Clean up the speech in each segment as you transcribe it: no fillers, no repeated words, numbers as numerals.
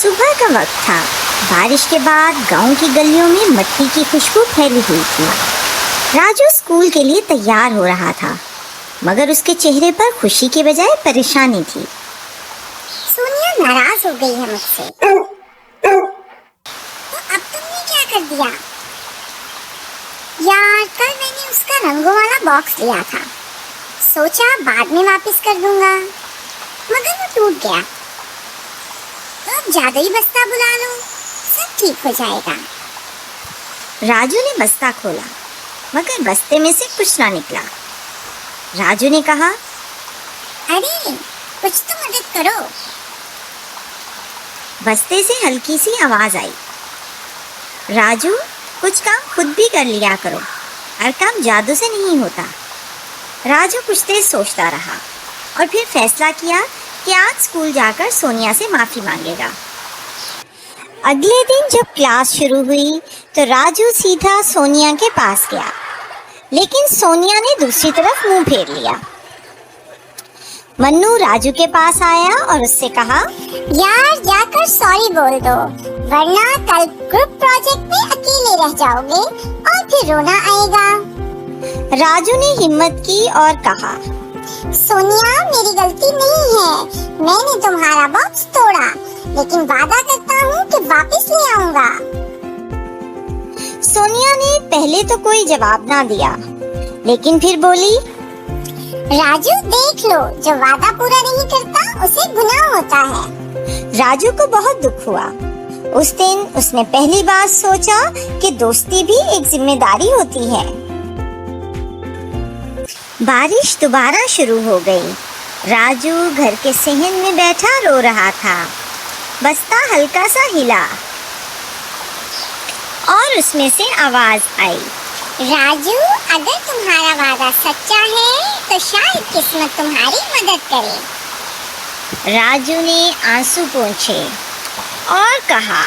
सुबह का वक्त था। बारिश के बाद गांव की गलियों में मिट्टी की खुशबू फैली हुई थी। राजू स्कूल के लिए तैयार हो रहा था, मगर उसके चेहरे पर खुशी के बजाय परेशानी थी। सोनिया नाराज हो गई है मुझसे। तो अब तुमने क्या कर दिया? यार, कल मैंने उसका रंगों वाला बॉक्स लिया था, सोचा बाद में वापस कर दूंगा, मगर वो टूट गया। तो अब जादुई बस्ता बुला लो, सब ठीक हो जाएगा। राजू ने बस्ता खोला, मगर बस्ते में से कुछ ना निकला। राजू ने कहा, अरे कुछ तो मदद करो। बस्ते से हल्की सी आवाज आई, राजू कुछ काम खुद भी कर लिया करो, हर काम जादू से नहीं होता। राजू कुछ देर सोचता रहा और फिर फैसला किया कि आज स्कूल जाकर सोनिया से माफी मांगेगा। अगले दिन जब क्लास शुरू हुई तो राजू सीधा सोनिया के पास गया, लेकिन सोनिया ने दूसरी तरफ मुंह फेर लिया। मन्नू राजू के पास आया और उससे कहा, यार जाकर सॉरी बोल दो, वरना कल ग्रुप प्रोजेक्ट में अकेले रह जाओगे और फिर रोना आएगा। राजू ने हिम्मत की और कहा, सोनिया मेरी गलती नहीं है, मैंने तुम्हारा बॉक्स तोड़ा, लेकिन वादा करता हूँ कि वापस ले आऊंगा। सोनिया ने पहले तो कोई जवाब ना दिया, लेकिन फिर बोली, राजू देख लो, जो वादा पूरा नहीं करता उसे गुनाह होता है। राजू को बहुत दुख हुआ। उस दिन उसने पहली बार सोचा कि दोस्ती भी एक जिम्मेदारी होती है। बारिश दोबारा शुरू हो गई। राजू घर के सहन में बैठा रो रहा था। बस्ता हल्का सा हिला और उसमें से आवाज आई, राजू अगर तुम्हारा वादा सच्चा है तो शायद किस्मत तुम्हारी मदद करे। राजू ने आंसू पोंछे और कहा,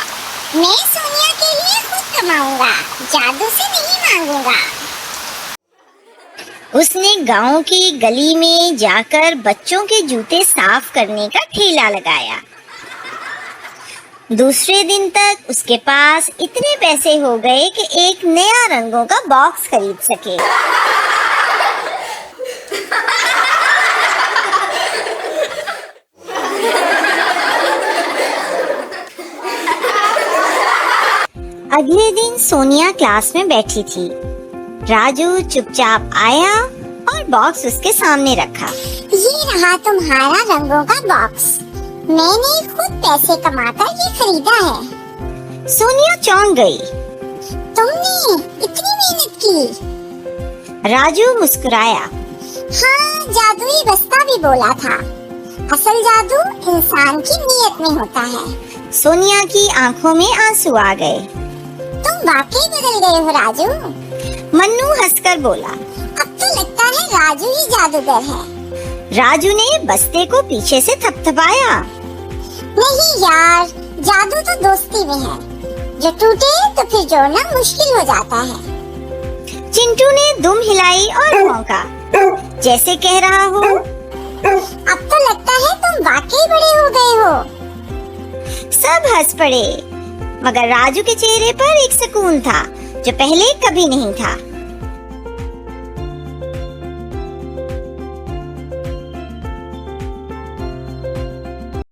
मैं सोनिया के लिए खुद कमाऊंगा, जादू से नहीं मांगूंगा। उसने गांव की गली में जाकर बच्चों के जूते साफ करने का ठेला लगाया। दूसरे दिन तक उसके पास इतने पैसे हो गए कि एक नया रंगों का बॉक्स खरीद सके। अगले दिन सोनिया क्लास में बैठी थी। राजू चुपचाप आया और बॉक्स उसके सामने रखा। ये रहा तुम्हारा रंगों का बॉक्स, मैंने खुद पैसे कमाकर ये खरीदा है। सोनिया चौंक गई। तुमने इतनी मेहनत की? राजू मुस्कुराया। हाँ, जादुई बस्ता भी बोला था, असल जादू इंसान की नीयत में होता है। सोनिया की आंखों में आंसू आ गए। तुम वाकई बदल गए हो राजू। मन्नू हंसकर बोला, अब तो लगता है राजू ही जादूगर है। राजू ने बस्ते को पीछे से थपथपाया। नहीं यार, जादू तो दोस्ती में है, जो टूटे तो फिर जोड़ना मुश्किल हो जाता है। चिंटू ने दुम हिलाई और भौंका, जैसे कह रहा हो, अब तो लगता है तुम वाकई बड़े हो गए हो। सब हंस पड़े, मगर राजू के चेहरे पर एक सुकून था जो पहले कभी नहीं था।